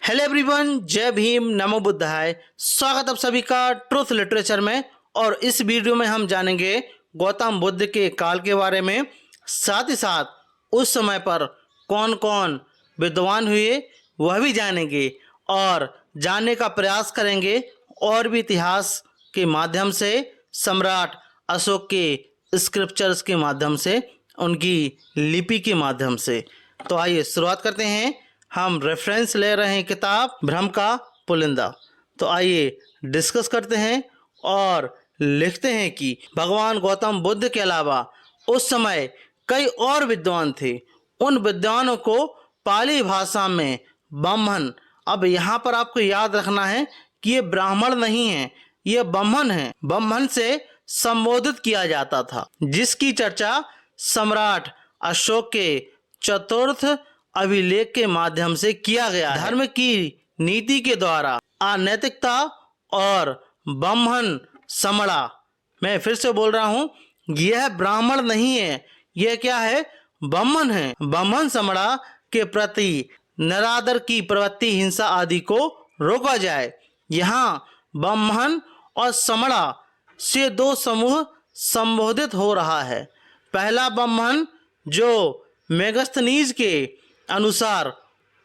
Hello everyone, जय भीम, नमो बुद्धाय। स्वागत आप सभी का ट्रुथ लिटरेचर में। और इस वीडियो में हम जानेंगे गौतम बुद्ध के काल के बारे में, साथ ही साथ उस समय पर कौन कौन विद्वान हुए वह भी जानेंगे और जानने का प्रयास करेंगे, और भी इतिहास के माध्यम से, सम्राट अशोक के स्क्रिप्चर्स के माध्यम से, उनकी लिपि के माध्यम से। तो आइए शुरुआत करते हैं। हम रेफरेंस ले रहे हैं किताब भ्रम का पुलिंदा। तो आइए डिस्कस करते हैं और लिखते हैं कि भगवान गौतम बुद्ध के अलावा उस समय कई और विद्वान थे। उन विद्वानों को पाली भाषा में ब्राह्मण, अब यहाँ पर आपको याद रखना है कि ये ब्राह्मण नहीं है, ये ब्राह्मण है, ब्राह्मण से संबोधित किया जाता था, जिसकी चर्चा सम्राट अशोक के चतुर्थ अभिलेख के माध्यम से किया गया है। धर्म की नीति के द्वारा अनैतिकता और ब्राह्मण समड़ा, मैं फिर से बोल रहा हूँ, यह ब्राह्मण नहीं है, यह क्या है, ब्राह्मण है। ब्राह्मण समड़ा के प्रति निरादर की प्रवृत्ति, हिंसा आदि को रोका जाए। यहाँ ब्राह्मण और समड़ा से दो समूह संबोधित हो रहा है। पहला ब्राह्मण जो मेगस्थनीज के अनुसार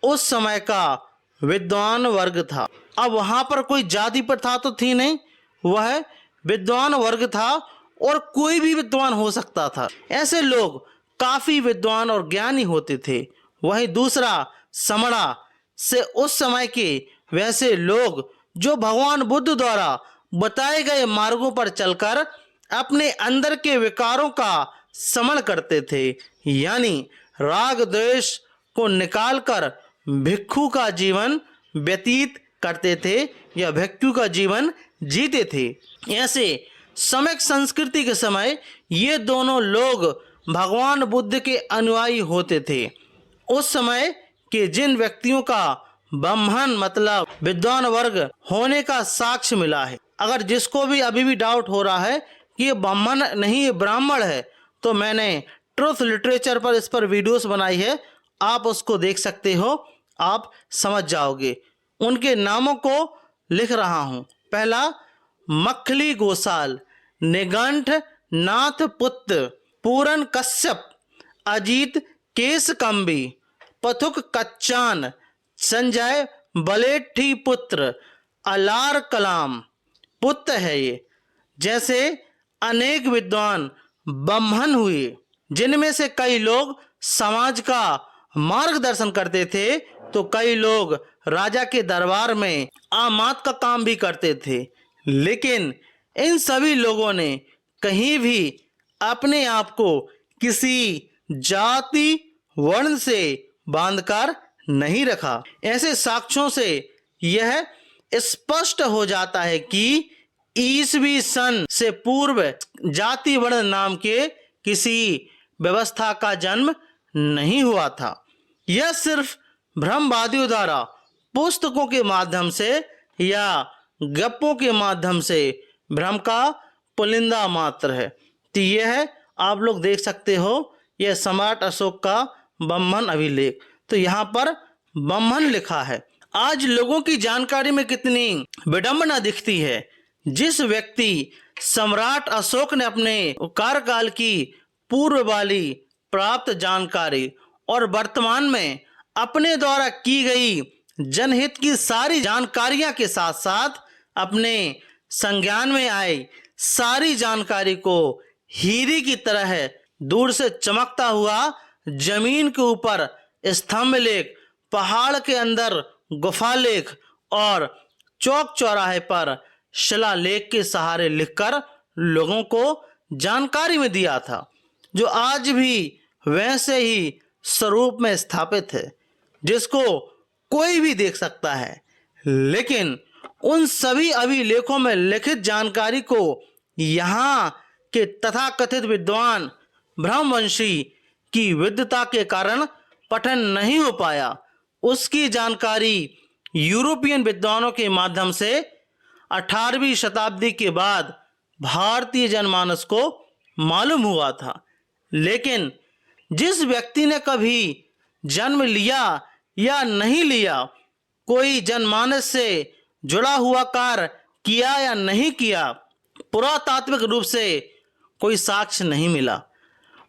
उस समय का विद्वान वर्ग था। अब वहाँ पर कोई जाति प्रथा तो थी नहीं, वह विद्वान वर्ग था और कोई भी विद्वान हो सकता था। ऐसे लोग काफ़ी विद्वान और ज्ञानी होते थे। वहीं दूसरा समड़ा से उस समय के वैसे लोग जो भगवान बुद्ध द्वारा बताए गए मार्गों पर चलकर अपने अंदर के विकारों का समन करते थे, यानी राग द्वेष को निकालकर भिक्षु का जीवन व्यतीत करते थे या भिक्षु का जीवन जीते थे। ऐसे सम्यक संस्कृति के समय ये दोनों लोग भगवान बुद्ध के अनुयायी होते थे। उस समय के जिन व्यक्तियों का ब्राह्मण मतलब विद्वान वर्ग होने का साक्ष्य मिला है, अगर जिसको भी अभी भी डाउट हो रहा है कि ये ब्राह्मण नहीं ये ब्राह्मण है, तो मैंने ट्रुथ लिटरेचर पर इस पर वीडियोस बनाई है, आप उसको देख सकते हो, आप समझ जाओगे। उनके नामों को लिख रहा हूँ। पहला मखली गोसाल, निगंठ नाथ पुत्र, पूरन कश्यप, अजीत केशकंबी, पथुक कच्चान, संजय बलेठी पुत्र, अलार कलाम पुत्र है ये। जैसे अनेक विद्वान ब्राह्मण हुए, जिनमें से कई लोग समाज का मार्गदर्शन करते थे, तो कई लोग राजा के दरबार में आमात का काम भी करते थे। लेकिन इन सभी लोगों ने कहीं भी अपने आप को किसी जाति वर्ण से बांधकर नहीं रखा। ऐसे साक्ष्यों से यह स्पष्ट हो जाता है कि ईसवी सन से पूर्व जाति वर्ण नाम के किसी व्यवस्था का जन्म नहीं हुआ था। यह सिर्फ भ्रमवादियों द्वारा पुस्तकों के माध्यम से या गप्पों के माध्यम से भ्रम का पुलिंदा मात्र है। तो यह आप लोग देख सकते हो, यह सम्राट अशोक का ब्राह्मण अभिलेख। तो यहाँ पर ब्राह्मण लिखा है। आज लोगों की जानकारी में कितनी विडंबना दिखती है। जिस व्यक्ति सम्राट अशोक ने अपने कार्यकाल की पूर्व वाली प्राप्त जानकारी और वर्तमान में अपने द्वारा की गई जनहित की सारी जानकारियां के साथ साथ अपने संज्ञान में आई सारी जानकारी को हीरे की तरह दूर से चमकता हुआ जमीन के ऊपर स्तंभ लेख, पहाड़ के अंदर गुफा लेख और चौक चौराहे पर शिलालेख के सहारे लिखकर लोगों को जानकारी में दिया था, जो आज भी वैसे ही स्वरूप में स्थापित है, जिसको कोई भी देख सकता है। लेकिन उन सभी अभिलेखों में लिखित जानकारी को यहाँ के तथाकथित विद्वान ब्रह्मवंशी की विद्वता के कारण पठन नहीं हो पाया। उसकी जानकारी यूरोपियन विद्वानों के माध्यम से 18वीं शताब्दी के बाद भारतीय जनमानस को मालूम हुआ था। लेकिन जिस व्यक्ति ने कभी जन्म लिया या नहीं लिया, कोई जनमानस से जुड़ा हुआ कार्य किया या नहीं किया, पुरातात्विक रूप से कोई साक्ष्य नहीं मिला।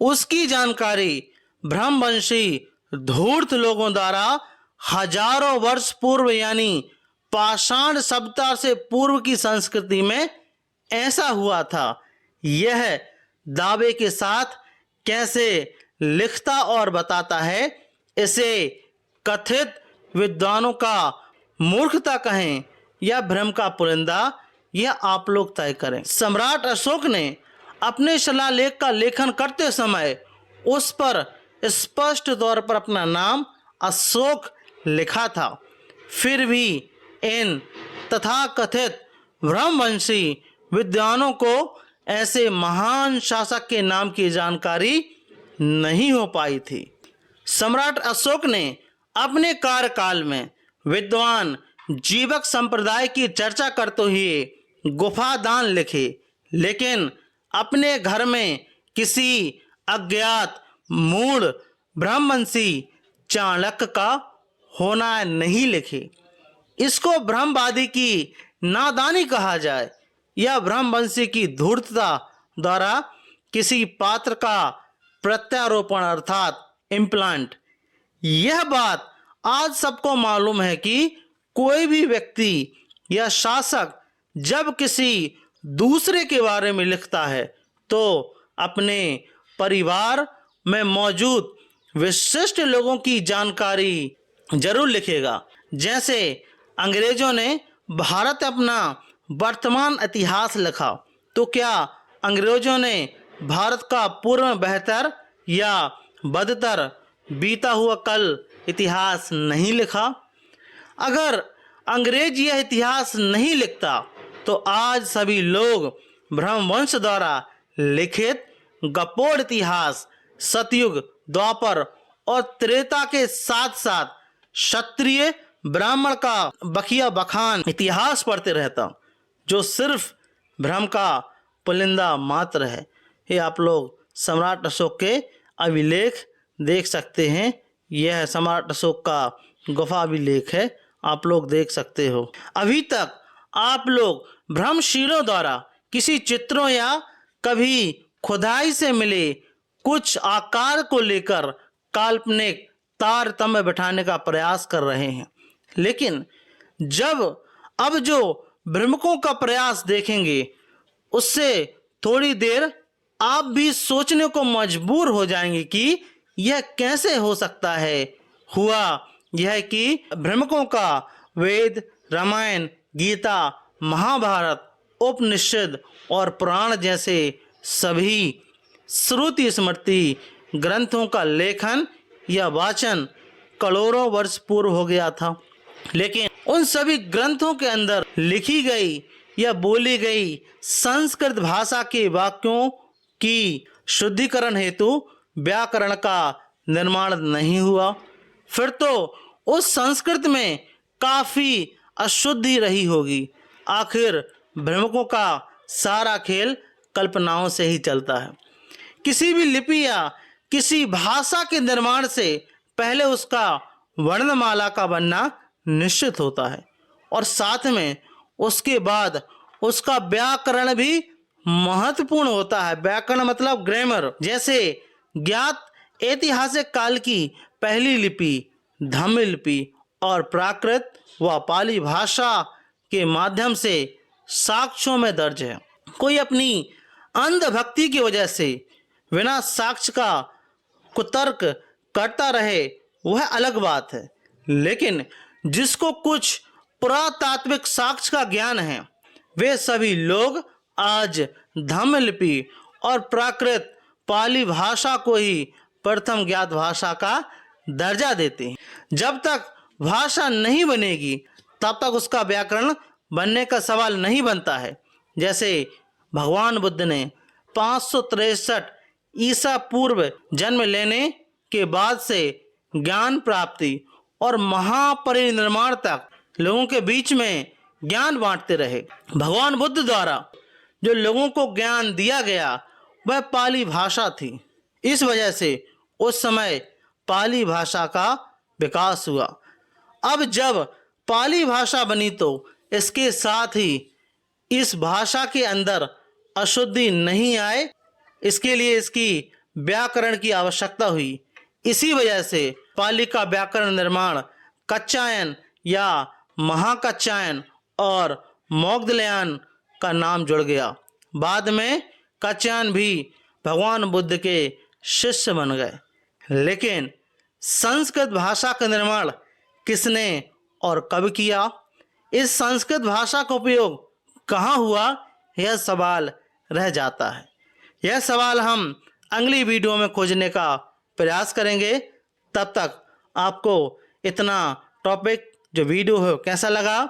उसकी जानकारी ब्रह्मवंशी धूर्त लोगों द्वारा हजारों वर्ष पूर्व यानी पाषाण सभ्यता से पूर्व की संस्कृति में ऐसा हुआ था, यह दावे के साथ कैसे लिखता और बताता है, इसे कथित विद्वानों का मूर्खता कहें या भ्रम का पुलिंदा, यह आप लोग तय करें। सम्राट अशोक ने अपने शिलालेख का लेखन करते समय उस पर स्पष्ट तौर पर अपना नाम अशोक लिखा था। फिर भी इन तथाकथित ब्रह्मवंशी विद्वानों को ऐसे महान शासक के नाम की जानकारी नहीं हो पाई थी। सम्राट अशोक ने अपने कार्यकाल में विद्वान जीवक संप्रदाय की चर्चा करते हुए गुफा दान लिखे, लेकिन अपने घर में किसी अज्ञात मूढ़ ब्रह्मवंशी चाणक्य का होना नहीं लिखे। इसको ब्रह्मवादी की नादानी कहा जाए या ब्रह्मवंशी की धूर्तता द्वारा किसी पात्र का प्रत्यारोपण अर्थात इम्प्लांट। यह बात आज सबको मालूम है कि कोई भी व्यक्ति या शासक जब किसी दूसरे के बारे में लिखता है तो अपने परिवार में मौजूद विशिष्ट लोगों की जानकारी जरूर लिखेगा। जैसे अंग्रेजों ने भारत अपना वर्तमान इतिहास लिखा, तो क्या अंग्रेजों ने भारत का पूर्व बेहतर या बदतर बीता हुआ कल इतिहास नहीं लिखा? अगर अंग्रेज यह इतिहास नहीं लिखता तो आज सभी लोग ब्रह्मवंश द्वारा लिखित गपोड़ इतिहास सतयुग, द्वापर और त्रेता के साथ साथ क्षत्रिय ब्राह्मण का बखिया बखान इतिहास पढ़ते रहता, जो सिर्फ भ्रम का पुलिंदा मात्र है। ये आप लोग सम्राट अशोक के अभिलेख देख सकते हैं। यह सम्राट अशोक का गुफा अभिलेख है, आप लोग देख सकते हो। अभी तक आप लोग भ्रमशीलों द्वारा किसी चित्रों या कभी खुदाई से मिले कुछ आकार को लेकर काल्पनिक तारतम्य बिठाने का प्रयास कर रहे हैं, लेकिन अब जो भ्रमकों का प्रयास देखेंगे उससे थोड़ी देर आप भी सोचने को मजबूर हो जाएंगे कि यह कैसे हो सकता है। हुआ यह कि भ्रमकों का वेद, रामायण, गीता, महाभारत, उपनिषद और पुराण जैसे सभी श्रुति स्मृति ग्रंथों का लेखन या वाचन करोड़ों वर्ष पूर्व हो गया था, लेकिन उन सभी ग्रंथों के अंदर लिखी गई या बोली गई संस्कृत भाषा के वाक्यों की शुद्धिकरण हेतु व्याकरण का निर्माण नहीं हुआ। फिर तो उस संस्कृत में काफी अशुद्धि रही होगी। आखिर भ्रमकों का सारा खेल कल्पनाओं से ही चलता है। किसी भी लिपि या किसी भाषा के निर्माण से पहले उसका वर्णमाला का बनना निश्चित होता है और साथ में उसके बाद उसका व्याकरण भी महत्वपूर्ण होता है। व्याकरण मतलब ग्रामर। जैसे ज्ञात ऐतिहासिक काल की पहली लिपि धम्म लिपि और प्राकृत व पाली भाषा के माध्यम से साक्ष्यों में दर्ज है। कोई अपनी अंधभक्ति की वजह से बिना साक्ष्य का कुतर्क करता रहे वह अलग बात है, लेकिन जिसको कुछ पुरातात्विक साक्ष्य का ज्ञान है वे सभी लोग आज धम्म लिपि और प्राकृत पाली भाषा को ही प्रथम ज्ञात भाषा का दर्जा देते हैं। जब तक भाषा नहीं बनेगी तब तक उसका व्याकरण बनने का सवाल नहीं बनता है। जैसे भगवान बुद्ध ने 563 ईसा पूर्व जन्म लेने के बाद से ज्ञान प्राप्ति और महापरिनिर्वाण तक लोगों के बीच में ज्ञान बांटते रहे। भगवान बुद्ध द्वारा जो लोगों को ज्ञान दिया गया वह पाली भाषा थी। इस वजह से उस समय पाली भाषा का विकास हुआ। अब जब पाली भाषा बनी तो इसके साथ ही इस भाषा के अंदर अशुद्धि नहीं आए, इसके लिए इसकी व्याकरण की आवश्यकता हुई। इसी वजह से पाली का व्याकरण निर्माण कच्चायन या महाकच्चायन और मोग्दलयान का नाम जुड़ गया। बाद में कच्चायन भी भगवान बुद्ध के शिष्य बन गए। लेकिन संस्कृत भाषा का निर्माण किसने और कब किया? इस संस्कृत भाषा का उपयोग कहाँ हुआ, यह सवाल रह जाता है। यह सवाल हम अगली वीडियो में खोजने का प्रयास करेंगे। तब तक आपको इतना टॉपिक जो वीडियो है कैसा लगा,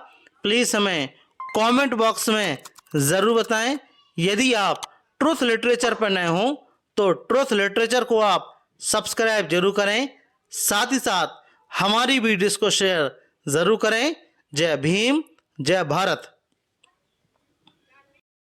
प्लीज़ हमें कमेंट बॉक्स में ज़रूर बताएं। यदि आप ट्रुथ लिटरेचर पर नए हों तो ट्रुथ लिटरेचर को आप सब्सक्राइब जरूर करें, साथ ही साथ हमारी वीडियोस को शेयर ज़रूर करें। जय भीम, जय भारत।